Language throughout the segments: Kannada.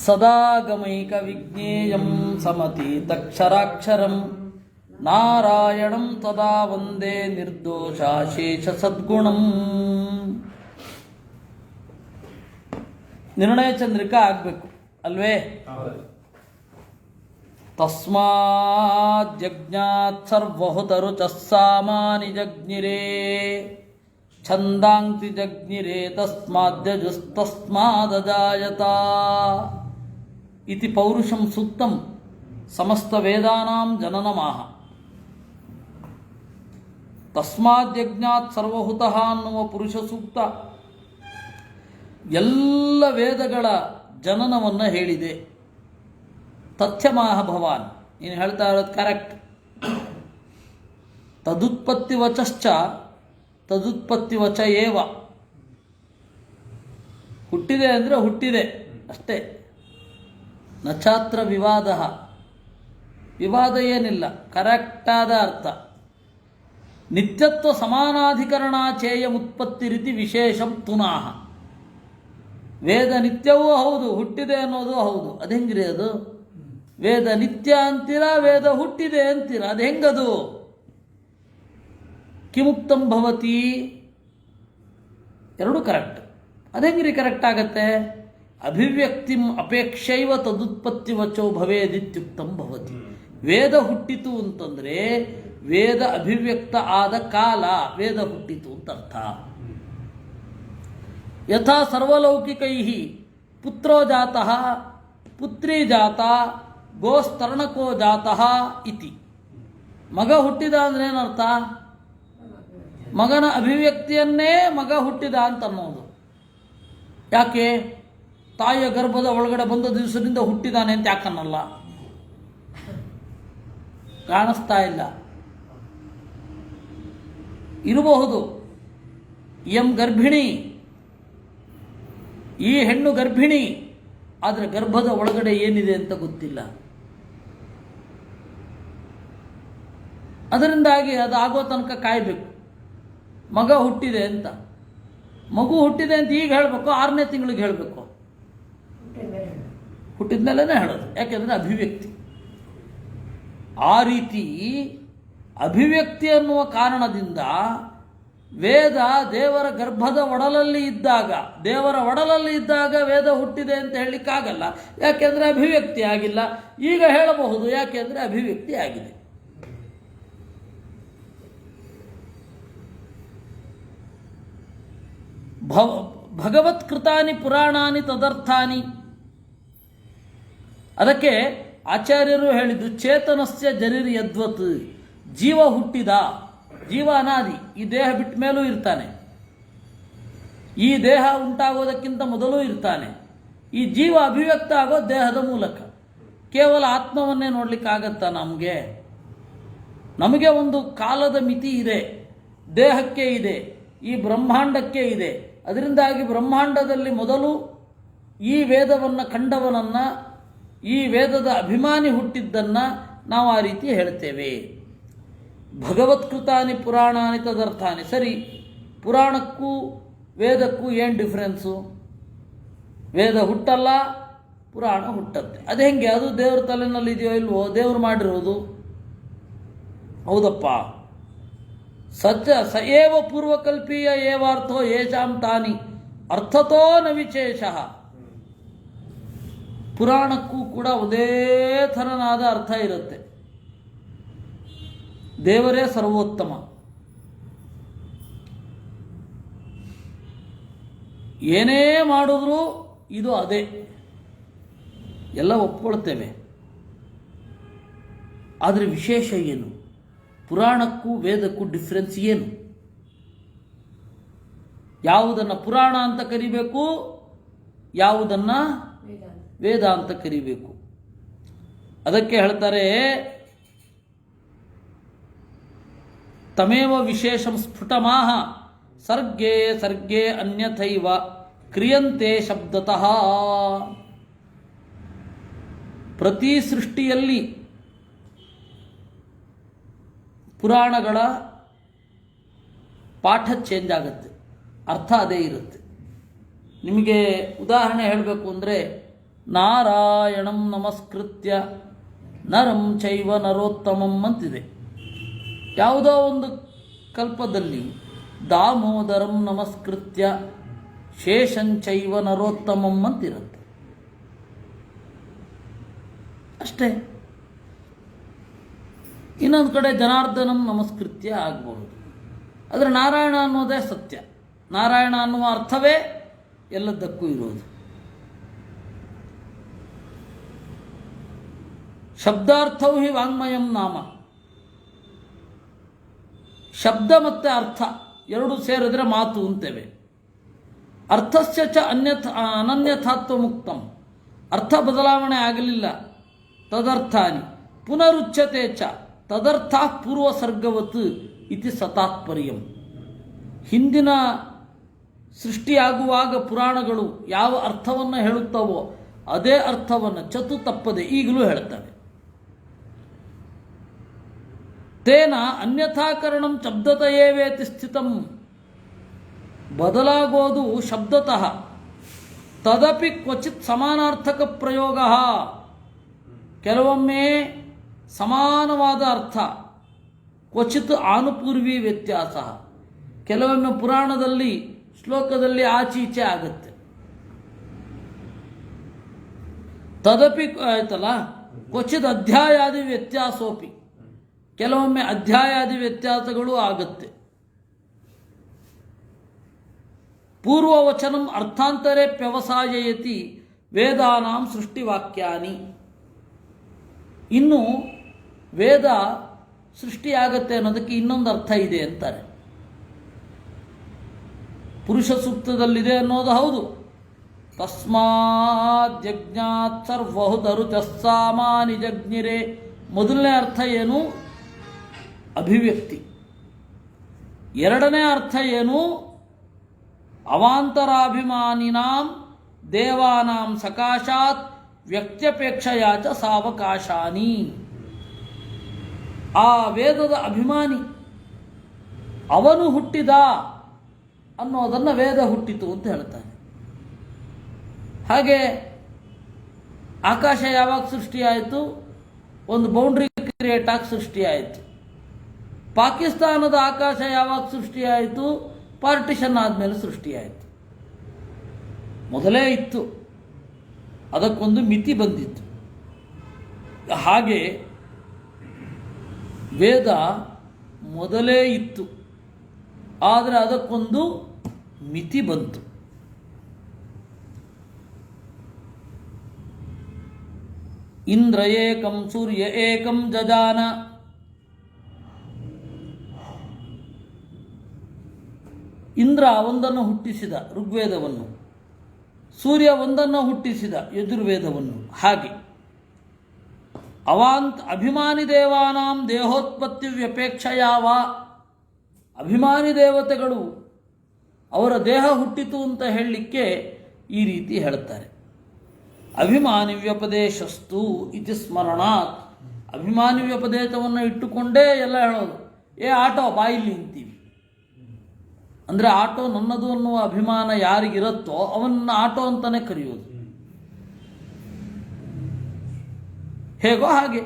ಸದಾಗಮೈಕ ವಿಜ್ಞೇಯಂ ಸಮತೀತಕ್ಷರಾಕ್ಷರಂ ನಾರಾಯಣಂ ತದಾ ವಂದೇ ನಿರ್ದೋಷಾಶೇಷ ಸದ್ಗುಣಂ. ನಿರ್ಣಯ ಚಂದ್ರಿಕಾ ಆಗಬೇಕು ಅಲ್ವೇ? ತಸ್ಮಾತ್ ಜಜ್ಞಾತ್ ಸರ್ವಹುತರು ಚಸ್ಸಾಮಾನಿ ಜಜ್ಞಿರೇ ಛಂದಾಂಕ್ತಿ ಜಜ್ಞಿರೇ ತಸ್ಮಾದ್ಯಜುಸ್ತಸ್ಮಾದಜಾಯತ ಇತಿ ಪೌರುಷಂ ಸೂಕ್ತಂ ಸಮಸ್ತ ವೇದಾನಾಂ ಜನನಮಾಹ. ತಸ್ಮಾದ್ಯಜ್ಞಾತ್ ಸರ್ವಹುತಃ ಅನ್ನುವ ಪುರುಷ ಸೂಕ್ತ ಎಲ್ಲ ವೇದಗಳ ಜನನವನ್ನು ಹೇಳಿದೆ. ತಥ್ಯಮಾಹ ಭವಾನ್, ನೀನು ಹೇಳ್ತಾ ಇರೋದು ಕರೆಕ್ಟ್. ತದುತ್ಪತ್ತಿ ವಚಶ್ಚ ತದುತ್ಪತ್ತಿ ವಚ ಏವ. ಹುಟ್ಟಿದೆ ಅಂದರೆ ಹುಟ್ಟಿದೆ ಅಷ್ಟೇ. ನಚಾತ್ರ ವಿವಾದ, ವಿವಾದ ಏನಿಲ್ಲ, ಕರೆಕ್ಟಾದ ಅರ್ಥ. ನಿತ್ಯತ್ವ ಸಮಾನಾಧಿಕರಣಾಚೇಯ ಉತ್ಪತ್ತಿ ರೀತಿ ವಿಶೇಷಂ ತುನಾಹ. ವೇದ ನಿತ್ಯವೂ ಹೌದು, ಹುಟ್ಟಿದೆ ಅನ್ನೋದು ಹೌದು. ಅದು ಹೆಂಗ್ರಿ ಅದು? ವೇದ ನಿತ್ಯ ಅಂತೀರಾ, ವೇದ ಹುಟ್ಟಿದೆ ಅಂತೀರಾ, ಅದು ಹೆಂಗದು? ಕಿಮುಕ್ತಂ ಭವತಿ? ಎರಡು ಕರೆಕ್ಟ್. ಅದು ಹೆಂಗ್ರಿ ಕರೆಕ್ಟ್ ಆಗತ್ತೆ? ಅಭಿವ್ಯಕ್ತಿಂ ಅಪೇಕ್ಷೈವ ತದುತ್ಪತ್ತಿ ವಚೋ ಭವೇದಿತ್ಯುಕ್ತಂ ಭವತಿ. ವೇದ ಹುಟ್ಟಿತು ಅಂತಂದರೆ ವೇದ ಅಭಿವ್ಯಕ್ತ ಆದ ಕಾಲ ವೇದ ಹುಟ್ಟಿತು ಅಂತ ಅರ್ಥ. ಯಥಾ ಸರ್ವಲೌಕಿಕೈ ಪುತ್ರೋ ಜಾತಃ ಪುತ್ರಿ ಜಾತ ಗೋಸ್ತರ್ಣಕೋ ಜಾತಃ ಇತಿ. ಮಗ ಹುಟ್ಟಿದ ಅಂದ್ರೆ ಏನರ್ಥ? ಮಗನ ಅಭಿವ್ಯಕ್ತಿಯನ್ನೇ ಮಗ ಹುಟ್ಟಿದ ಅಂತ ಅನ್ನೋದು. ಯಾಕೆ? ತಾಯಿಯ ಗರ್ಭದ ಒಳಗಡೆ ಬಂದ ದಿವಸದಿಂದ ಹುಟ್ಟಿದಾನೆ ಅಂತ ಯಾಕನ್ನಲ್ಲ? ಕಾಣಿಸ್ತಾ ಇಲ್ಲ. ಇರಬಹುದು ಎಂ ಗರ್ಭಿಣಿ, ಈ ಹೆಣ್ಣು ಗರ್ಭಿಣಿ, ಆದರೆ ಗರ್ಭದ ಒಳಗಡೆ ಏನಿದೆ ಅಂತ ಗೊತ್ತಿಲ್ಲ. ಅದರಿಂದಾಗಿ ಅದು ಆಗೋ ತನಕ ಕಾಯಬೇಕು. ಮಗ ಹುಟ್ಟಿದೆ ಅಂತ, ಮಗು ಹುಟ್ಟಿದೆ ಅಂತ ಈಗ ಹೇಳಬೇಕು, 6ನೇ ತಿಂಗಳಿಗೆ ಹೇಳಬೇಕು? ಹುಟ್ಟಿದ ಮೇಲೇ ಹೇಳೋದು. ಯಾಕೆಂದರೆ ಅಭಿವ್ಯಕ್ತಿ. ಆ ರೀತಿ ಅಭಿವ್ಯಕ್ತಿ ಅನ್ನುವ ಕಾರಣದಿಂದ ವೇದ ದೇವರ ಗರ್ಭದ ಒಡಲಲ್ಲಿ ಇದ್ದಾಗ, ದೇವರ ಒಡಲಲ್ಲಿ ಇದ್ದಾಗ ವೇದ ಹುಟ್ಟಿದೆ ಅಂತ ಹೇಳಲಿಕ್ಕಾಗಲ್ಲ. ಯಾಕೆಂದರೆ ಅಭಿವ್ಯಕ್ತಿ ಆಗಿಲ್ಲ. ಈಗ ಹೇಳಬಹುದು, ಯಾಕೆಂದರೆ ಅಭಿವ್ಯಕ್ತಿ ಆಗಿದೆ. ಭಗವತ್ಕೃತಾನಿ ಪುರಾಣಾನಿ ತದರ್ಥಾನಿ. ಅದಕ್ಕೆ ಆಚಾರ್ಯರು ಹೇಳಿದ್ದು ಚೇತನಸ್ಯ ಜರಿರ್ ಯದ್ವತ್. ಜೀವ ಹುಟ್ಟಿದ, ಜೀವ ಅನಾದಿ, ಈ ದೇಹ ಬಿಟ್ಟ ಮೇಲೂ ಇರ್ತಾನೆ, ಈ ದೇಹ ಉಂಟಾಗೋದಕ್ಕಿಂತ ಮೊದಲೂ ಇರ್ತಾನೆ. ಈ ಜೀವ ಅಭಿವ್ಯಕ್ತ ಆಗೋ ದೇಹದ ಮೂಲಕ. ಕೇವಲ ಆತ್ಮವನ್ನೇ ನೋಡ್ಲಿಕ್ಕಾಗತ್ತಾ ನಮಗೆ? ನಮಗೆ ಒಂದು ಕಾಲದ ಮಿತಿ ಇದೆ, ದೇಹಕ್ಕೆ ಇದೆ, ಈ ಬ್ರಹ್ಮಾಂಡಕ್ಕೆ ಇದೆ. ಅದರಿಂದಾಗಿ ಬ್ರಹ್ಮಾಂಡದಲ್ಲಿ ಮೊದಲು ಈ ವೇದವನ್ನು ಕಂಡವನನ್ನು, ಈ ವೇದದ ಅಭಿಮಾನಿ ಹುಟ್ಟಿದ್ದನ್ನು ನಾವು ಆ ರೀತಿ ಹೇಳ್ತೇವೆ. ಭಗವತ್ಕೃತಾನಿ ಪುರಾಣಾನಿ ತದರ್ಥಾನಿ. ಸರಿ, ಪುರಾಣಕ್ಕೂ ವೇದಕ್ಕೂ ಏನು ಡಿಫ್ರೆನ್ಸು? ವೇದ ಹುಟ್ಟಲ್ಲ, ಪುರಾಣ ಹುಟ್ಟತ್ತೆ. ಅದು ಹೆಂಗೆ? ಅದು ದೇವ್ರ ತಲೆನಲ್ಲಿ ಇದೆಯೋ ಇಲ್ವೋ? ದೇವರು ಮಾಡಿರೋದು. ಹೌದಪ್ಪ. ಸತ್ಯ ಸ ಏವ ಪೂರ್ವಕಲ್ಪೀಯ ಏವಾರ್ಥೋ ಯೇಷಾಂ ತಾನಿ ಅರ್ಥತೋ ನ ವಿಶೇಷಃ. ಪುರಾಣಕ್ಕೂ ಕೂಡ ಒಂದೇ ಥರನಾದ ಅರ್ಥ ಇರುತ್ತೆ. ದೇವರೇ ಸರ್ವೋತ್ತಮ. ಏನೇ ಮಾಡಿದ್ರೂ ಇದು ಅದೇ, ಎಲ್ಲ ಒಪ್ಕೊಳ್ತೇವೆ. ಆದರೆ ವಿಶೇಷ ಏನು? ಪುರಾಣಕ್ಕೂ ವೇದಕ್ಕೂ ಡಿಫ್ರೆನ್ಸ್ ಏನು? ಯಾವುದನ್ನು ಪುರಾಣ ಅಂತ ಕರಿಬೇಕು, ಯಾವುದನ್ನು ವೇದ ಅಂತ ಕರಿಬೇಕು? ಅದಕ್ಕೆ ಹೇಳ್ತಾರೆ, ತಮೇವ ವಿಶೇಷಂ ಸ್ಫುಟಮಾಹ ಸರ್ಗೇ ಸರ್ಗೇ ಅನ್ಯಥೈವ ಕ್ರಿಯಂತೆ ಶಬ್ದತಃ. ಪ್ರತಿ ಸೃಷ್ಟಿಯಲ್ಲಿ ಪುರಾಣಗಳ ಪಾಠ ಚೇಂಜ್ ಆಗುತ್ತೆ, ಅರ್ಥ ಅದೇ ಇರುತ್ತೆ. ನಿಮಗೆ ಉದಾಹರಣೆ ಹೇಳಬೇಕು ಅಂದರೆ, ನಾರಾಯಣಂ ನಮಸ್ಕೃತ್ಯ ನರಂ ಚೈವ ನರೋತ್ತಮಂ ಅಂತಿದೆ. ಯಾವುದೋ ಒಂದು ಕಲ್ಪದಲ್ಲಿ ದಾಮೋದರಂ ನಮಸ್ಕೃತ್ಯ ಶೇಷಂಚೈವ ನರೋತ್ತಮಂ ಅಂತಿರುತ್ತೆ. ಅಷ್ಟೇ. ಇನ್ನೊಂದು ಕಡೆ ಜನಾರ್ದನಂ ನಮಸ್ಕೃತ್ಯ ಆಗಬಹುದು. ಆದರೆ ನಾರಾಯಣ ಅನ್ನೋದೇ ಸತ್ಯ. ನಾರಾಯಣ ಅನ್ನುವ ಅರ್ಥವೇ ಎಲ್ಲದಕ್ಕೂ ಇರೋದು. ಶಬ್ದಾರ್ಥವು ಹಿ ವಾಂಗ್ಮಯಂ ನಾಮ. ಶಬ್ದ ಮತ್ತು ಅರ್ಥ ಎರಡು ಸೇರಿದ್ರೆ ಮಾತು ಅಂತೇವೆ. ಅರ್ಥಸ್ಯ ಚ ಅನನ್ಯಥಾತ್ವ ಮುಕ್ತಂ. ಅರ್ಥ ಬದಲಾವಣೆ ಆಗಲಿಲ್ಲ. ತದರ್ಥಾನಿ ಪುನರುಚ್ಯತೆ ಚ ತದರ್ಥ ಪೂರ್ವಸರ್ಗವತ್ ಇತಿ ಸತಾತ್ಪರ್ಯಂ. ಹಿಂದಿನ ಸೃಷ್ಟಿಯಾಗುವಾಗ ಪುರಾಣಗಳು ಯಾವ ಅರ್ಥವನ್ನು ಹೇಳುತ್ತವೋ ಅದೇ ಅರ್ಥವನ್ನು ಚತು ತಪ್ಪದೆ ಈಗಲೂ ಹೇಳ್ತವೆ. ತೇನ ಅನ್ಯಥಾಕರಣಂ ಶಬ್ದತಯೇವೇತಿ ಸ್ಥಿತಂ. ಬದಲಾಗೋದು ಶಬ್ದತಃ. ತದಪಿ ಕ್ವಚಿತ್ ಸಮಾನಾರ್ಥಕ ಪ್ರಯೋಗ. ಕೆಲವೊಮ್ಮೆ ಸಮಾನವಾದ ಅರ್ಥ, ಕ್ವಚಿತ್ ಆನುಪೂರ್ವಿ ವ್ಯತ್ಯಾಸ. ಕೆಲವೊಮ್ಮೆ ಪುರಾಣದಲ್ಲಿ ಶ್ಲೋಕದಲ್ಲಿ ಆಚೀಚೆ ಆಗುತ್ತೆ. ತದಪಿ ಆಯ್ತಲ್ಲ, ಕ್ವಚಿತ್ ಅಧ್ಯಾಯಾದಿ ವ್ಯತ್ಯಾಸೋಪಿ. ಕೆಲವೊಮ್ಮೆ ಅಧ್ಯಾಯಾದಿ ವ್ಯತ್ಯಾಸಗಳು ಆಗುತ್ತೆ. ಪೂರ್ವವಚನಂ ಅರ್ಥಾಂತರೇ ವ್ಯವಸಾಯಯತಿ ವೇದಾನಾಂ ಸೃಷ್ಟಿವಾಕ್ಯಾನಿ. ಇನ್ನು ವೇದ ಸೃಷ್ಟಿಯಾಗತ್ತೆ ಅನ್ನೋದಕ್ಕೆ ಇನ್ನೊಂದು ಅರ್ಥ ಇದೆ ಅಂತಾರೆ. ಪುರುಷ ಸೂಕ್ತದಲ್ಲಿದೆ ಅನ್ನೋದು ಹೌದು. ತಸ್ಮಾತ್ ಜಜ್ಞಾತ್ ಸರ್ವಹುತರುಚಸ್ಸಾಮಾನಿ ಜಜ್ಞಿರೆ. ಮೊದಲನೇ ಅರ್ಥ ಏನು? ಅಭಿವ್ಯಕ್ತಿ. ಎರಡನೇ ಅರ್ಥ ಏನು? ಅವಾಂತರಾಭಿಮಾನಿನಾಂ ದೇವಾನಾಂ ಸಕಾಶಾತ್ ವ್ಯಕ್ತ್ಯಪೇಕ್ಷಯಾಚ ಸಾವಕಾಶಾನಿ. ಆ ವೇದದ ಅಭಿಮಾನಿ ಅವನು ಹುಟ್ಟಿದ ಅನ್ನೋದನ್ನು ವೇದ ಹುಟ್ಟಿತು ಅಂತ ಹೇಳ್ತಾನೆ. ಹಾಗೆ ಆಕಾಶ ಯಾವಾಗ ಸೃಷ್ಟಿಯಾಯಿತು? ಒಂದು ಬೌಂಡ್ರಿ ಕ್ರಿಯೇಟ್ ಆಗಿ ಸೃಷ್ಟಿಯಾಯಿತು. ಪಾಕಿಸ್ತಾನದ ಆಕಾಶ ಯಾವಾಗ ಸೃಷ್ಟಿಯಾಯಿತು? ಪಾರ್ಟಿಷನ್ ಆದಮೇಲೆ ಸೃಷ್ಟಿಯಾಯಿತು. ಮೊದಲೇ ಇತ್ತು, ಅದಕ್ಕೊಂದು ಮಿತಿ ಬಂದಿತ್ತು. ಹಾಗೆ ವೇದ ಮೊದಲೇ ಇತ್ತು, ಆದರೆ ಅದಕ್ಕೊಂದು ಮಿತಿ ಬಂತು. ಇಂದ್ರ ಏಕಂ ಸೂರ್ಯ ಏಕಂ ಜಜಾನ. ಇಂದ್ರ ಒಂದನ್ನು ಹುಟ್ಟಿಸಿದ, ಋಗ್ವೇದವನ್ನು. ಸೂರ್ಯ ಒಂದನ್ನು ಹುಟ್ಟಿಸಿದ, ಯಜುರ್ವೇದವನ್ನು. ಹಾಗೆ ಅಭಿಮಾನಿ ದೇವಾನಾಂ ದೇಹೋತ್ಪತ್ತಿ ವ್ಯಪೇಕ್ಷಯಾವ. ಅಭಿಮಾನಿ ದೇವತೆಗಳು ಅವರ ದೇಹ ಹುಟ್ಟಿತು ಅಂತ ಹೇಳಲಿಕ್ಕೆ ಈ ರೀತಿ ಹೇಳ್ತಾರೆ. ಅಭಿಮಾನಿ ವ್ಯಪದೇಶಸ್ತು ಇತಿ ಸ್ಮರಣಾತ್. ಅಭಿಮಾನಿ ವ್ಯಪದೇಶವನ್ನು ಇಟ್ಟುಕೊಂಡೇ ಎಲ್ಲ ಹೇಳೋದು. ಆಟೋ ಬಾಯಿಲಿ ಅಂತೀವಿ. ಅಂದರೆ ಆಟೋ ನನ್ನದು ಅನ್ನುವ ಅಭಿಮಾನ ಯಾರಿಗಿರುತ್ತೋ ಅವನ್ನ ಆಟೋ ಅಂತಾನೆ ಕರೆಯೋದು. ಹೇಗೋ ಹಾಗೆ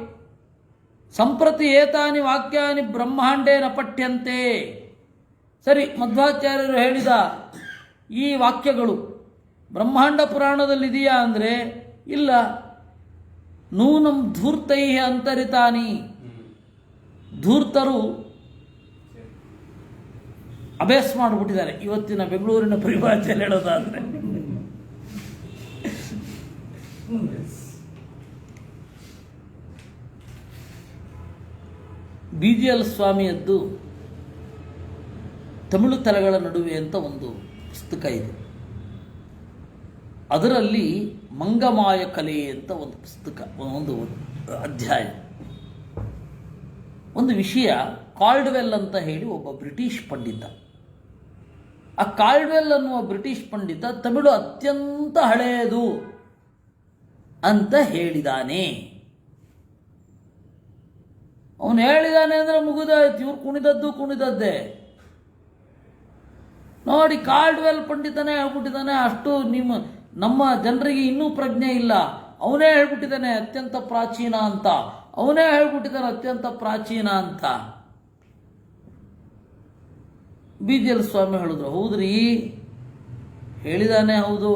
ಸಂಪ್ರತಿ ಏತಾನಿ ವಾಕ್ಯಾನಿ ಬ್ರಹ್ಮಾಂಡೇನ ಪಠ್ಯಂತೆ. ಸರಿ, ಮಧ್ವಾಚಾರ್ಯರು ಹೇಳಿದ ಈ ವಾಕ್ಯಗಳು ಬ್ರಹ್ಮಾಂಡ ಪುರಾಣದಲ್ಲಿದೆಯಾ ಅಂದರೆ ಇಲ್ಲ. ನೂನಂ ಧೂರ್ತೈ ಅಂತರಿತಾನಿ. ಧೂರ್ತರು ಅಭ್ಯಾಸ ಮಾಡಿಬಿಟ್ಟಿದ್ದಾರೆ ಇವತ್ತಿನ ಬೆಂಗಳೂರಿನ ಪರಿಭಾಷೆಯಲ್ಲಿ ಹೇಳೋದಾದ್ರೆ. BGL ಸ್ವಾಮಿಯದ್ದು ತಮಿಳು ತಲೆಗಳ ನಡುವೆ ಅಂತ ಒಂದು ಪುಸ್ತಕ ಇದೆ. ಅದರಲ್ಲಿ ಮಂಗಮಾಯ ಕಲೆ ಅಂತ ಒಂದು ಪುಸ್ತಕ, ಒಂದು ಅಧ್ಯಾಯ. ಒಂದು ವಿಷಯ, ಕಾಲ್ಡ್ವೆಲ್ ಅಂತ ಹೇಳಿ ಒಬ್ಬ ಬ್ರಿಟಿಷ್ ಪಂಡಿತ. ಆ ಕಾಲ್ಡ್ವೆಲ್ ಅನ್ನುವ ಬ್ರಿಟಿಷ್ ಪಂಡಿತ ತಮಿಳು ಅತ್ಯಂತ ಹಳೆಯದು ಅಂತ ಹೇಳಿದಾನೆ. ಅವನು ಹೇಳಿದಾನೆ ಅಂದರೆ ಮುಗಿದಾಯ್ತು. ಇವ್ರು ಕುಣಿದದ್ದೇ. ನೋಡಿ, ಕಾಲ್ಡ್ವೆಲ್ ಪಂಡಿತನೇ ಹೇಳ್ಬಿಟ್ಟಿದ್ದಾನೆ. ಅಷ್ಟು ನಮ್ಮ ಜನರಿಗೆ ಇನ್ನೂ ಪ್ರಜ್ಞೆ ಇಲ್ಲ. ಅವನೇ ಹೇಳ್ಬಿಟ್ಟಿದ್ದಾನೆ ಅತ್ಯಂತ ಪ್ರಾಚೀನ ಅಂತ, ಅವನೇ ಹೇಳ್ಬಿಟ್ಟಿದ್ದಾನೆ ಅತ್ಯಂತ ಪ್ರಾಚೀನ ಅಂತ. BGL ಸ್ವಾಮಿ ಹೇಳಿದ್ರು, ಹೌದ್ರಿ ಹೇಳಿದಾನೆ, ಹೌದು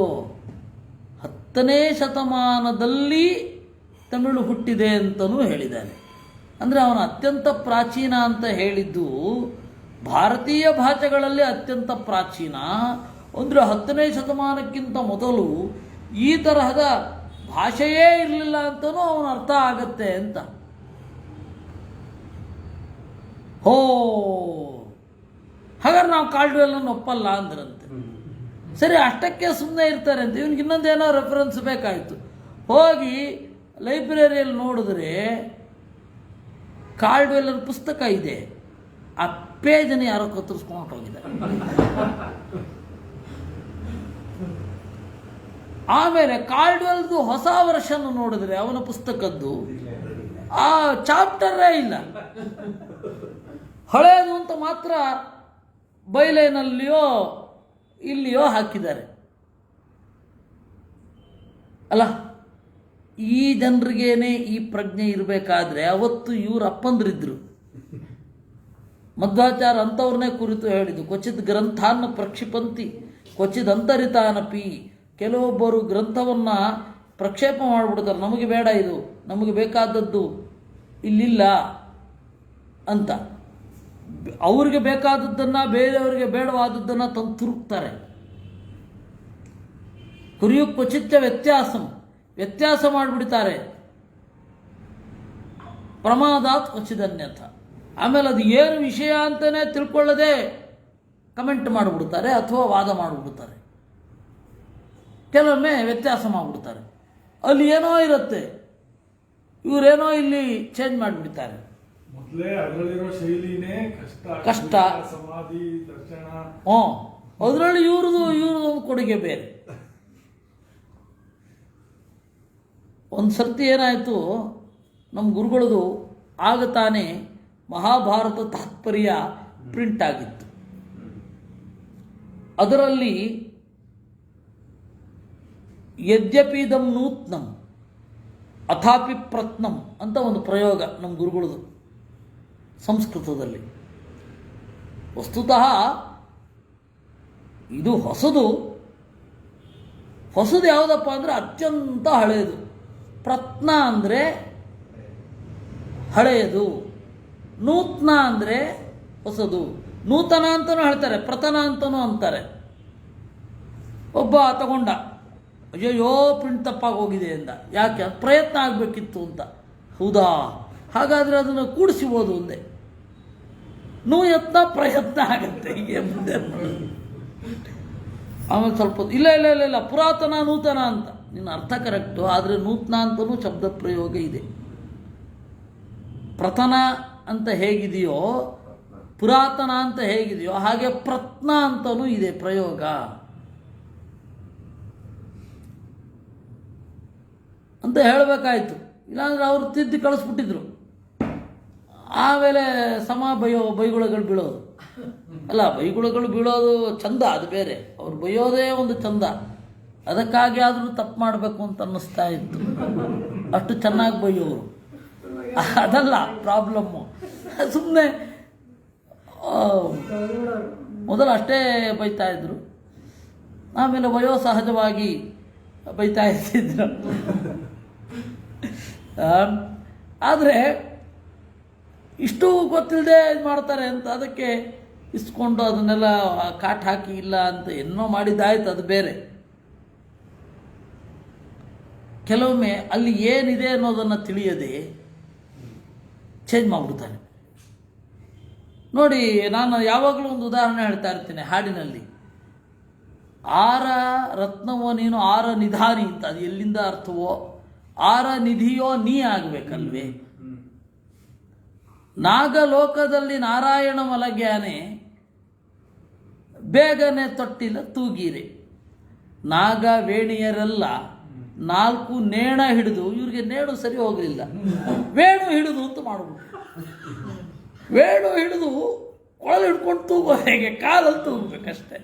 10ನೇ ಶತಮಾನದಲ್ಲಿ ತಮಿಳು ಹುಟ್ಟಿದೆ ಅಂತಲೂ ಹೇಳಿದ್ದಾನೆ. ಅಂದರೆ ಅವನು ಅತ್ಯಂತ ಪ್ರಾಚೀನ ಅಂತ ಹೇಳಿದ್ದು ಭಾರತೀಯ ಭಾಷೆಗಳಲ್ಲಿ ಅತ್ಯಂತ ಪ್ರಾಚೀನ ಅಂದರೆ 10ನೇ ಶತಮಾನಕ್ಕಿಂತ ಮೊದಲು ಈ ತರಹದ ಭಾಷೆಯೇ ಇರಲಿಲ್ಲ ಅಂತಲೂ ಅವನ ಅರ್ಥ ಆಗತ್ತೆ ಅಂತ. ಹೋ, ಹಾಗಾದ್ರೆ ನಾವು ಕಾಲ್ಡ್ವೆಲ್ಲನ್ನು ಒಪ್ಪಲ್ಲ ಅಂದ್ರಂತೆ. ಸರಿ, ಅಷ್ಟಕ್ಕೆ ಸುಮ್ಮನೆ ಇರ್ತಾರೆ ಅಂತ. ಇವನಿಗೆ ಇನ್ನೊಂದೇನೋ ರೆಫರೆನ್ಸ್ ಬೇಕಾಯಿತು. ಹೋಗಿ ಲೈಬ್ರರಿಯಲ್ಲಿ ನೋಡಿದ್ರೆ ಕಾಲ್ಡ್ವೆಲ್ಲನ ಪುಸ್ತಕ ಇದೆ. ಆ ಪೇಜನ್ನು ಯಾರೋ ಕತ್ತರಿಸ್ಕೊಂಡು ಹೋಗಿದ್ದಾರೆ. ಆಮೇಲೆ ಕಾಲ್ಡ್ವೆಲ್ದು ಹೊಸ ವರ್ಷನ್ ನೋಡಿದ್ರೆ ಅವನ ಪುಸ್ತಕದ್ದು ಆ ಚಾಪ್ಟರೇ ಇಲ್ಲ. ಹಳೇದು ಅಂತ ಮಾತ್ರ ಬೈಲೈನಲ್ಲಿಯೋ ಇಲ್ಲಿಯೋ ಹಾಕಿದ್ದಾರೆ. ಅಲ್ಲ, ಈ ಜನರಿಗೇನೆ ಈ ಪ್ರಜ್ಞೆ ಇರಬೇಕಾದ್ರೆ ಅವತ್ತು ಇವ್ರ ಅಪ್ಪಂದ್ರಿದ್ರು. ಮಧ್ವಾಚಾರ ಅಂಥವ್ರನ್ನೇ ಕುರಿತು ಹೇಳಿದ್ದು, ಕ್ವಚಿತ್ ಗ್ರಂಥಾನ್ನ ಪ್ರಕ್ಷಿಪಂತಿ ಕ್ವಚಿತ್ ಅಂತರಿತಾನಪಿ. ಕೆಲವೊಬ್ಬರು ಗ್ರಂಥವನ್ನು ಪ್ರಕ್ಷೇಪ ಮಾಡಿಬಿಡ್ತಾರೆ, ನಮಗೆ ಬೇಡ, ಇದು ನಮಗೆ ಬೇಕಾದದ್ದು ಇಲ್ಲಿಲ್ಲ ಅಂತ. ಅವ್ರಿಗೆ ಬೇಕಾದದ್ದನ್ನು ಬೇರೆಯವರಿಗೆ ಬೇಡವಾದದ್ದನ್ನು ತಂದು ತುರುಕ್ತಾರೆ. ಕುರಿಯು ಕ್ವಚಿತ್ತ ವ್ಯತ್ಯಾಸ ಮಾಡಿಬಿಡ್ತಾರೆ. ಪ್ರಮಾದಾತ್ ಕ್ವಚಿದನ್ಯಥ. ಆಮೇಲೆ ಅದು ಏನು ವಿಷಯ ಅಂತಲೇ ತಿಳ್ಕೊಳ್ಳದೆ ಕಮೆಂಟ್ ಮಾಡಿಬಿಡ್ತಾರೆ ಅಥವಾ ವಾದ ಮಾಡಿಬಿಡ್ತಾರೆ. ಕೆಲವೊಮ್ಮೆ ವ್ಯತ್ಯಾಸ ಮಾಡಿಬಿಡ್ತಾರೆ. ಅಲ್ಲಿ ಏನೋ ಇರುತ್ತೆ, ಇವರೇನೋ ಇಲ್ಲಿ ಚೇಂಜ್ ಮಾಡಿಬಿಡ್ತಾರೆ. ಕಷ್ಟ ಸಮಾಧಿ ದರ್ಶನ. ಅದರಲ್ಲಿ ಇವ್ರದ್ದು ಒಂದು ಕೊಡುಗೆ ಬೇರೆ. ಒಂದು ಸರ್ತಿ ಏನಾಯಿತು, ನಮ್ಮ ಗುರುಗಳದು ಆಗ ತಾನೇ ಮಹಾಭಾರತ ತಾತ್ಪರ್ಯ ಪ್ರಿಂಟ್ ಆಗಿತ್ತು. ಅದರಲ್ಲಿ ಯದ್ಯಪಿದಂ ನೂತ್ನಂ ಅಥಾಪಿ ಪ್ರತ್ನಂ ಅಂತ ಒಂದು ಪ್ರಯೋಗ ನಮ್ಮ ಗುರುಗಳದು ಸಂಸ್ಕೃತದಲ್ಲಿ. ವಸ್ತುತಃ ಇದು ಹೊಸದು ಯಾವುದಪ್ಪ ಅಂದರೆ ಅತ್ಯಂತ ಹಳೆಯದು. ಪ್ರತ್ನ ಅಂದರೆ ಹಳೆಯದು, ನೂತ್ನ ಅಂದರೆ ಹೊಸದು. ನೂತನ ಅಂತಲೂ ಹೇಳ್ತಾರೆ, ಪ್ರತನ ಅಂತಲೂ ಅಂತಾರೆ. ಒಬ್ಬ ತಗೊಂಡ, ಅಯ್ಯೋ ಪ್ರಿಂಟ್ ತಪ್ಪಾಗಿ ಹೋಗಿದೆ ಅಂದ. ಯಾಕೆ? ಪ್ರಯತ್ನ ಆಗಬೇಕಿತ್ತು ಅಂತ. ಹೌದಾ, ಹಾಗಾದರೆ ಅದನ್ನು ಕೂಡಿಸಿಬೋದು ಒಂದೇ. ಯತ್ನ ಪ್ರಯತ್ನ ಆಗತ್ತೆ ಹೀಗೆ ಮುಂದೆ. ಆಮೇಲೆ ಸ್ವಲ್ಪ ಇಲ್ಲ ಪುರಾತನ ನೂತನ ಅಂತ. ನಿನ್ನ ಅರ್ಥ ಕರೆಕ್ಟು, ಆದರೆ ನೂತನ ಅಂತಲೂ ಶಬ್ದ ಪ್ರಯೋಗ ಇದೆ. ಪ್ರತನ ಅಂತ ಹೇಗಿದೆಯೋ, ಪುರಾತನ ಅಂತ ಹೇಗಿದೆಯೋ ಹಾಗೆ ಪ್ರತ್ನ ಅಂತಲೂ ಇದೆ ಪ್ರಯೋಗ. ಅಂತ ಹೇಳಬೇಕಾಯ್ತು, ಇಲ್ಲಾಂದ್ರೆ ಅವರು ತಿದ್ದಿ ಕಳಿಸ್ಬಿಟ್ಟಿದ್ರು. ಆಮೇಲೆ ಬೈಗುಳಗಳು ಬೀಳೋದು. ಅಲ್ಲ, ಬೈಗುಳಗಳು ಬೀಳೋದು ಚಂದ, ಅದು ಬೇರೆ. ಅವ್ರು ಬೈಯೋದೇ ಒಂದು ಚಂದ. ಅದಕ್ಕಾಗಿ ಆದರೂ ತಪ್ಪು ಮಾಡಬೇಕು ಅಂತ ಅನ್ನಿಸ್ತಾ ಇತ್ತು. ಅಷ್ಟು ಚೆನ್ನಾಗಿ ಬೈಯೋರು. ಅದಲ್ಲ ಪ್ರಾಬ್ಲಮ್ಮು. ಸುಮ್ಮನೆ ಮೊದಲು ಅಷ್ಟೇ ಬೈತಾ ಇದ್ರು, ಆಮೇಲೆ ವಯೋಸಹಜವಾಗಿ ಬೈತಾ ಇರ್ತಿದ್ರು. ಆದರೆ ಇಷ್ಟು ಗೊತ್ತಿಲ್ಲದೆ ಇದು ಮಾಡ್ತಾರೆ ಅಂತ ಅದಕ್ಕೆ ಇಸ್ಕೊಂಡು ಅದನ್ನೆಲ್ಲ ಕಾಟ್ ಹಾಕಿ ಇಲ್ಲ ಅಂತ ಏನೋ ಮಾಡಿದ್ದಾಯ್ತು, ಅದು ಬೇರೆ. ಕೆಲವೊಮ್ಮೆ ಅಲ್ಲಿ ಏನಿದೆ ಅನ್ನೋದನ್ನು ತಿಳಿಯದೆ ಚೇಂಜ್ ಮಾಡಿಬಿಡ್ತಾನೆ. ನೋಡಿ, ನಾನು ಯಾವಾಗಲೂ ಒಂದು ಉದಾಹರಣೆ ಹೇಳ್ತಾ ಇರ್ತೀನಿ ಹಾಡಿನಲ್ಲಿ. ಆರ ರತ್ನವೋ ನೀನು ಆರ ನಿಧಾನಿ ಅಂತ. ಅದು ಎಲ್ಲಿಂದ ಅರ್ಥವೋ, ಆರ ನಿಧಿಯೋ ನೀ ಆಗಬೇಕಲ್ವೇ. ನಾಗಲೋಕದಲ್ಲಿ ನಾರಾಯಣ ಮಲಗ್ಯಾನೆ, ಬೇಗನೆ ತೊಟ್ಟಿಲ್ಲ ತೂಗೀರೆ. ನಾಗ ವೇಣಿಯರೆಲ್ಲ 4 ನೇಣ ಹಿಡಿದು, ಇವ್ರಿಗೆ ನೇಣು ಸರಿ ಹೋಗಲಿಲ್ಲ, ವೇಣು ಹಿಡಿದು ಅಂತ ಮಾಡ್ಬಿಟ್ಟು. ವೇಣು ಹಿಡಿದು ಕೊಳಲು ಹಿಡ್ಕೊಂಡು ತೂಗೋ ಹೇಗೆ, ಕಾಲಲ್ಲಿ ತೂಗಬೇಕಷ್ಟೆ.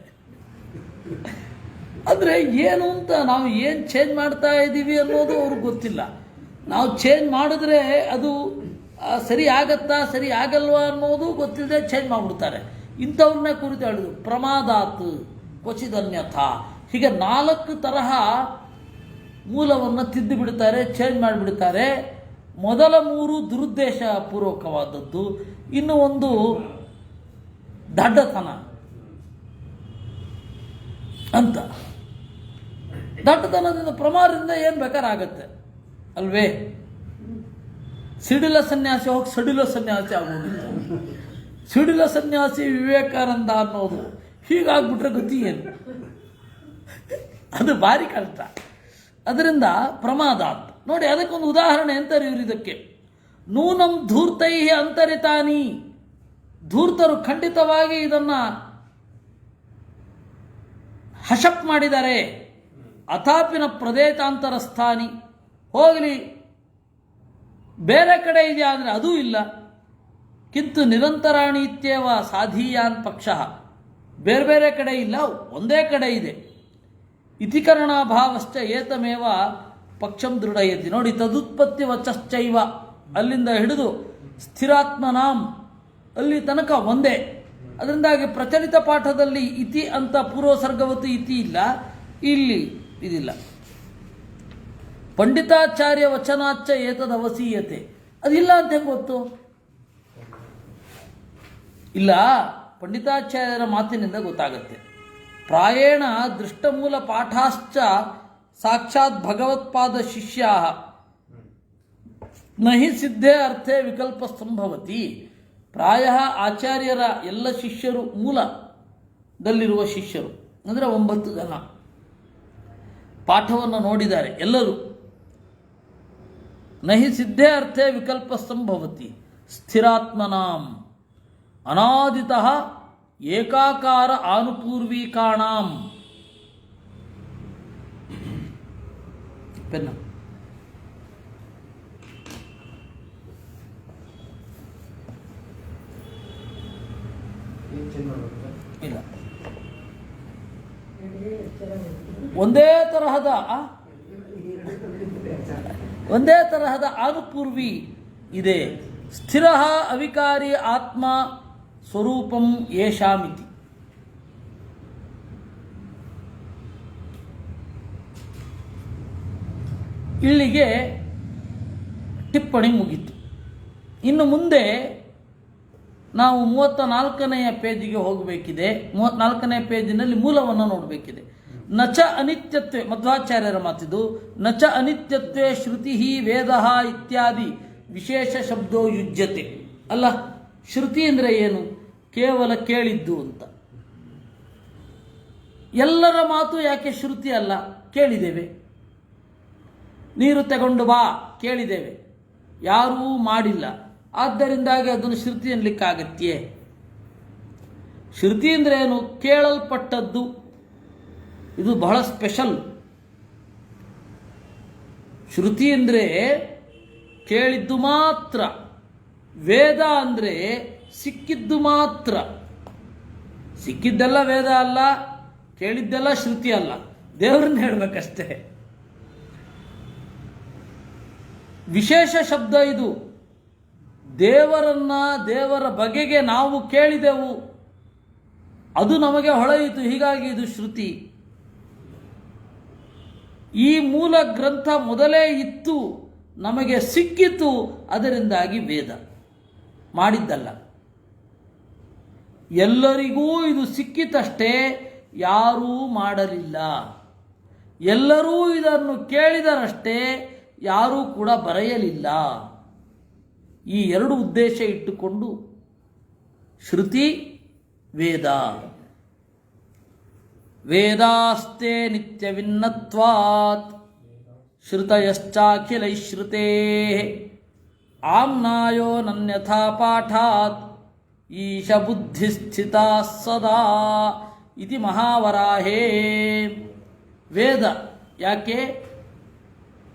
ಅಂದರೆ ಏನು ಅಂತ ನಾವು ಏನು ಚೇಂಜ್ ಮಾಡ್ತಾ ಇದ್ದೀವಿ ಅನ್ನೋದು ಅವ್ರಿಗೆ ಗೊತ್ತಿಲ್ಲ. ನಾವು ಚೇಂಜ್ ಮಾಡಿದ್ರೆ ಅದು ಸರಿ ಆಗತ್ತಾ ಸರಿ ಆಗಲ್ವಾ ಅನ್ನೋದು ಗೊತ್ತಿಲ್ಲದೆ ಚೇಂಜ್ ಮಾಡಿಬಿಡ್ತಾರೆ. ಇಂಥವ್ರನ್ನೇ ಕುರಿತು ಹೇಳಿದ್ರು ಪ್ರಮಾದಾತ್ ಕ್ವಚಿದನ್ಯಥ. ಹೀಗೆ 4 ತರಹ ಮೂಲವನ್ನು ತಿದ್ದು ಬಿಡ್ತಾರೆ, ಚೇಂಜ್ ಮಾಡಿಬಿಡ್ತಾರೆ. ಮೊದಲ 3 ದುರುದ್ದೇಶ ಪೂರ್ವಕವಾದದ್ದು, ಇನ್ನು ಒಂದು ದಡ್ಡತನ ಅಂತ. ದಡ್ಡತನದಿಂದ ಪ್ರಮಾದದಿಂದ ಏನು ಬೇಕಾರಾಗತ್ತೆ ಅಲ್ವೇ? ಸಿಡಿಲ ಸನ್ಯಾಸಿ ಹೋಗಿ ಸಡಿಲ ಸನ್ಯಾಸಿ ಆಗೋದಿಲ್ಲ. ಸಿಡಿಲ ಸನ್ಯಾಸಿ ವಿವೇಕಾನಂದ ಅನ್ನೋದು ಹೀಗಾಗ್ಬಿಟ್ರೆ ಗತಿ ಏನು? ಅದು ಭಾರಿ ಕಷ್ಟ. ಅದರಿಂದ ಪ್ರಮಾದ ನೋಡಿ, ಅದಕ್ಕೊಂದು ಉದಾಹರಣೆ ಅಂತಾರೆ ಇವರು. ಇದಕ್ಕೆ ನೂನಂ ಧೂರ್ತೈ ಅಂತರಿತಾನಿ. ಧೂರ್ತರು ಖಂಡಿತವಾಗಿ ಇದನ್ನು ಹಶಪ್ ಮಾಡಿದ್ದಾರೆ. ಅಥಾಪಿನ ಪ್ರದೇಶಾಂತರ ಸ್ಥಾನಿ, ಹೋಗಲಿ ಬೇರೆ ಕಡೆ ಇದೆಯಾ ಅಂದರೆ ಅದೂ ಇಲ್ಲ. ಕಿಂತು ನಿರಂತರಾಣಿ ಇತ್ಯೇವ ಸಾಧೀಯಾನ್ ಪಕ್ಷ, ಬೇರೆ ಬೇರೆ ಕಡೆ ಇಲ್ಲ, ಒಂದೇ ಕಡೆ ಇದೆ. ಇತಿಕರಣಾಭಾವಶ್ಚ ಏತಮೇವ ಪಕ್ಷಂ ದೃಢಯತಿ. ನೋಡಿ, ತದುತ್ಪತ್ತಿ ವಚಶ್ಚೈವ, ಅಲ್ಲಿಂದ ಹಿಡಿದು ಸ್ಥಿರಾತ್ಮನಾಂ ಅಲ್ಲಿ ತನಕ ಒಂದೇ. ಅದರಿಂದಾಗಿ ಪ್ರಚಲಿತ ಪಾಠದಲ್ಲಿ ಇತಿ ಅಂತ ಪೂರ್ವಸರ್ಗವತ್ತು ಇತಿ ಇಲ್ಲ, ಇಲ್ಲಿ ಇದಿಲ್ಲ. ಪಂಡಿತಾಚಾರ್ಯ ವಚನಾಚ್ಚ ಏತದವಸೀಯತೆ, ಅದಿಲ್ಲ ಅಂತ ಹೆಂಗೆ ಗೊತ್ತು? ಇಲ್ಲ, ಪಂಡಿತಾಚಾರ್ಯರ ಮಾತಿನಿಂದ ಗೊತ್ತಾಗತ್ತೆ. ಪ್ರಾಯೇಣ ದೃಷ್ಟಮೂಲ ಪಾಠಾಶ್ಚ ಸಾಕ್ಷಾತ್ ಭಗವತ್ಪಾದ ಶಿಷ್ಯಾ ನಹಿ ಸಿದ್ಧೇ ಅರ್ಥೇ ವಿಕಲ್ಪ ಸಂಭವತಿ. ಪ್ರಾಯ ಆಚಾರ್ಯರ ಎಲ್ಲ ಶಿಷ್ಯರು, ಮೂಲದಲ್ಲಿರುವ ಶಿಷ್ಯರು ಅಂದರೆ 9 ಜನ ಪಾಠವನ್ನು ನೋಡಿದ್ದಾರೆ ಎಲ್ಲರೂ. ನಹಿ ಸಿದ್ಧೇ ಅರ್ಥೇ ವಿಕಲ್ಪ ಸಂಭವತಿ ಸ್ಥಿರಾತ್ಮನಾಂ ಅನಾದಿತಃ ಏಕಾಕಾರ ಆನುಪೂರ್ವಿಕಾಣಾಂ. ಪೆನ್ನ ಇಲ್ಲ, ಒಂದೇ ತರಹದ ಆನುಪೂರ್ವಿ ಇದೆ. ಸ್ಥಿರ ಅವಿಕಾರಿ ಆತ್ಮ ಸ್ವರೂಪಂ ಯೇಷಾಮಿತಿ. ಇಲ್ಲಿಗೆ ಟಿಪ್ಪಣಿ ಮುಗೀತು. ಇನ್ನು ಮುಂದೆ ನಾವು 34ನೇ ಪೇಜಿಗೆ ಹೋಗಬೇಕಿದೆ. 34ನೇ ಪೇಜಿನಲ್ಲಿ ಮೂಲವನ್ನು ನೋಡಬೇಕಿದೆ. ನಚ ಅನಿತ್ಯತ್ವೇ, ಮಧ್ವಾಚಾರ್ಯರ ಮಾತಿದು, ನಚ ಅನಿತ್ಯತ್ವೇ ಶ್ರುತಿ ವೇದ ಇತ್ಯಾದಿ ವಿಶೇಷ ಶಬ್ದೋ ಯುಜ್ಯತೆ. ಅಲ್ಲ, ಶ್ರುತಿ ಅಂದರೆ ಏನು? ಕೇವಲ ಕೇಳಿದ್ದು ಅಂತ. ಎಲ್ಲರ ಮಾತು ಯಾಕೆ ಶ್ರುತಿ ಅಲ್ಲ? ಕೇಳಿದ್ದೇವೆ. ನೀರು ತಗೊಂಡು ಬಾ, ಕೇಳಿದ್ದೇವೆ, ಯಾರೂ ಮಾಡಿಲ್ಲ, ಆದ್ದರಿಂದಾಗಿ ಅದನ್ನು ಶ್ರುತಿ ಅನ್ನಲಿಕ್ಕಾಗತ್ಯೆ? ಶ್ರುತಿ ಅಂದರೆ ಏನು? ಕೇಳಲ್ಪಟ್ಟದ್ದು. ಇದು ಬಹಳ ಸ್ಪೆಷಲ್. ಶ್ರುತಿ ಅಂದರೆ ಕೇಳಿದ್ದು ಮಾತ್ರ. ವೇದ ಅಂದರೆ ಸಿಕ್ಕಿದ್ದು ಮಾತ್ರ. ಸಿಕ್ಕಿದ್ದೆಲ್ಲ ವೇದ ಅಲ್ಲ, ಕೇಳಿದ್ದೆಲ್ಲ ಶ್ರುತಿ ಅಲ್ಲ. ದೇವರನ್ನ ಹೇಳಬೇಕಷ್ಟೇ. ವಿಶೇಷ ಶಬ್ದ ಇದು. ದೇವರನ್ನ, ದೇವರ ಬಗೆಗೆ ನಾವು ಕೇಳಿದೆವು, ಅದು ನಮಗೆ ಹೊಳೆಯಿತು, ಹೀಗಾಗಿ ಇದು ಶ್ರುತಿ. ಈ ಮೂಲ ಗ್ರಂಥ ಮೊದಲೇ ಇತ್ತು, ನಮಗೆ ಸಿಕ್ಕಿತು, ಅದರಿಂದಾಗಿ ವೇದ. ಮಾಡಿದ್ದಲ್ಲ. ಎಲ್ಲರಿಗೂ ಇದು ಸಿಕ್ಕಿತಷ್ಟೇ, ಯಾರೂ ಮಾಡಲಿಲ್ಲ. ಎಲ್ಲರೂ ಇದನ್ನು ಕೇಳಿದರಷ್ಟೇ, ಯಾರೂ ಕೂಡ ಬರೆಯಲಿಲ್ಲ. ಈ 2 ಉದ್ದೇಶ ಇಟ್ಟುಕೊಂಡು ಶ್ರುತಿ ವೇದ. ವೇದಾಸ್ತೆ ನಿತ್ಯವಿನ್ನತ್ವಾತ್ ಶ್ರುತಯಶ್ಚಾಖಿಲೈಶ್ರುತೇ ಆಮ್ನಾಯೋ ನನ್ಯಥಾ ಪಾಠಾತ್ ಈಶ ಬುದ್ಧಿಸ್ಥಿತಾ ಸದಾ ಇತಿ ಮಹಾವರಾಹೇ. ವೇದ ಯಾಕೆ?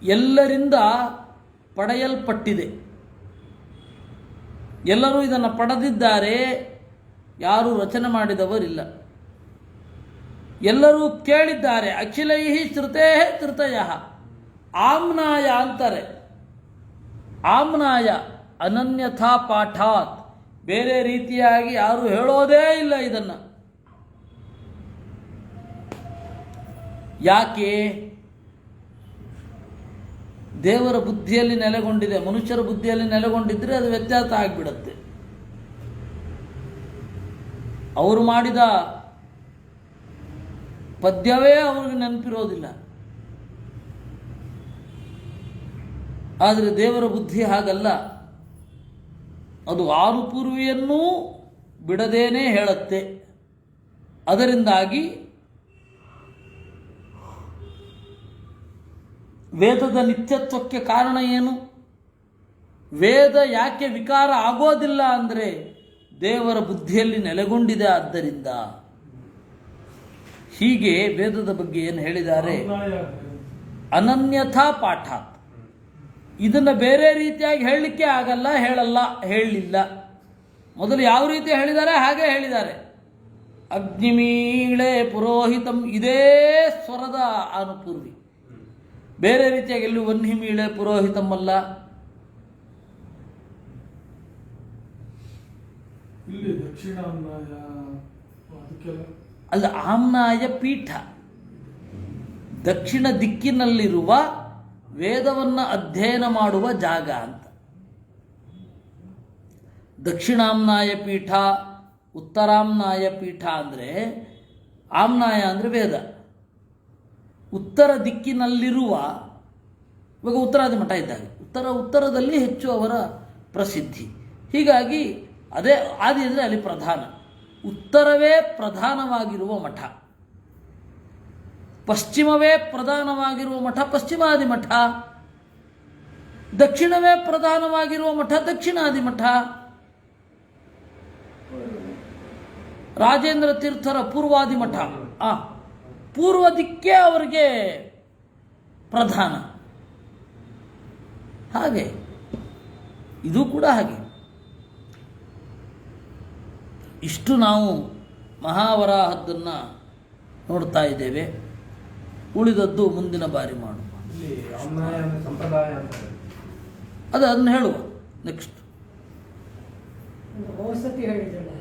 ಎಲ್ಲರಿಂದ ಪಡೆಯಲ್ಪಟ್ಟಿದೆ. ಎಲ್ಲರೂ ಇದನ್ನು ಪಡೆದಿದ್ದಾರೆ, ಯಾರೂ ರಚನೆ ಮಾಡಿದವರಿಲ್ಲ. ಎಲ್ಲರೂ ಕೇಳಿದ್ದಾರೆ. ಅಖಿಲೈ ಶ್ರುತೇ ಶ್ರುತಯ ಆಮ್ನಾಯ ಅಂತಾರೆ. ಆಮ್ನಾಯ ಅನನ್ಯಥಾ ಪಾಠಾತ್, ಬೇರೆ ರೀತಿಯಾಗಿ ಯಾರು ಹೇಳೋದೇ ಇಲ್ಲ ಇದನ್ನು. ಯಾಕೆ? ದೇವರ ಬುದ್ಧಿಯಲ್ಲಿ ನೆಲೆಗೊಂಡಿದೆ. ಮನುಷ್ಯರ ಬುದ್ಧಿಯಲ್ಲಿ ನೆಲೆಗೊಂಡಿದ್ರೆ ಅದು ವ್ಯತ್ಯಾಸ ಆಗಿಬಿಡುತ್ತೆ. ಅವರು ಮಾಡಿದ ಪದ್ಯವೇ ಅವ್ರಿಗೆ ನೆನಪಿರೋದಿಲ್ಲ. ಆದರೆ ದೇವರ ಬುದ್ಧಿ ಹಾಗಲ್ಲ. ಅದು ಆರುಪೂರ್ವಿಯನ್ನೂ ಬಿಡದೇನೆ ಹೇಳುತ್ತೆ. ಅದರಿಂದಾಗಿ ವೇದದ ನಿತ್ಯತ್ವಕ್ಕೆ ಕಾರಣ ಏನು? ವೇದ ಯಾಕೆ ವಿಕಾರ ಆಗೋದಿಲ್ಲ ಅಂದರೆ ದೇವರ ಬುದ್ಧಿಯಲ್ಲಿ ನೆಲೆಗೊಂಡಿದೆ. ಆದ್ದರಿಂದ ಹೀಗೆ ವೇದದ ಬಗ್ಗೆ ಏನು ಹೇಳಿದ್ದಾರೆ? ಅನನ್ಯಥಾ ಪಾಠ. ಇದನ್ನು ಬೇರೆ ರೀತಿಯಾಗಿ ಹೇಳಲಿಕ್ಕೆ ಆಗಲ್ಲ, ಹೇಳಲಿಲ್ಲ. ಮೊದಲು ಯಾವ ರೀತಿ ಹೇಳಿದ್ದಾರೆ ಹಾಗೆ ಹೇಳಿದ್ದಾರೆ. ಅಗ್ನಿಮೀಳೆ ಪುರೋಹಿತಂ, ಇದೇ ಸ್ವರದ ಅನುಪೂರ್ವಿ. ಬೇರೆ ರೀತಿಯಾಗಿ ಎಲ್ಲಿ ವನ್ಹಿಮೀಳೆ ಪುರೋಹಿತಂ ಅಲ್ಲ. ಇಲ್ಲಿ ದಕ್ಷಿಣ ಅಲ್ಲ, ಆಮ್ನಾಯ ಪೀಠ ದಕ್ಷಿಣ ದಿಕ್ಕಿನಲ್ಲಿರುವ ವೇದವನ್ನು ಅಧ್ಯಯನ ಮಾಡುವ ಜಾಗ ಅಂತ. ದಕ್ಷಿಣಾಮ್ನಾಯ ಪೀಠ, ಉತ್ತರಾಮ್ನಾಯ ಪೀಠ ಅಂದರೆ, ಆಮ್ನಾಯ ಅಂದರೆ ವೇದ, ಉತ್ತರ ದಿಕ್ಕಿನಲ್ಲಿರುವ, ಇವಾಗ ಉತ್ತರಾದಿ ಮಠ ಇದ್ದಾಗ ಉತ್ತರದಲ್ಲಿ ಹೆಚ್ಚು ಅವರ ಪ್ರಸಿದ್ಧಿ. ಹೀಗಾಗಿ ಅದೇ ಆದಿ ಅಂದರೆ ಅಲ್ಲಿ ಪ್ರಧಾನ. ಉತ್ತರವೇ ಪ್ರಧಾನವಾಗಿರುವ ಮಠ, ಪಶ್ಚಿಮವೇ ಪ್ರಧಾನವಾಗಿರುವ ಮಠ ಪಶ್ಚಿಮಾದಿ ಮಠ, ದಕ್ಷಿಣವೇ ಪ್ರಧಾನವಾಗಿರುವ ಮಠ ದಕ್ಷಿಣಾದಿ ಮಠ. ರಾಜೇಂದ್ರ ತೀರ್ಥರ ಪೂರ್ವಾದಿ ಮಠ, ಪೂರ್ವ ದಿಕ್ಕೇ ಅವರಿಗೆ ಪ್ರಧಾನ. ಹಾಗೆ ಇದು ಕೂಡ ಹಾಗೆ. ಇಷ್ಟು ನಾವು ಮಹಾವರಾಹದ್ದನ್ನು ನೋಡ್ತಾ ಇದ್ದೇವೆ. ಉಳಿದದ್ದು ಮುಂದಿನ ಬಾರಿ ಮಾಡುವ. ಅದನ್ನು ಹೇಳುವ ನೆಕ್ಸ್ಟ್. ಔಷಧಿ ಹೇಳಿದ್ರಲ್ಲ,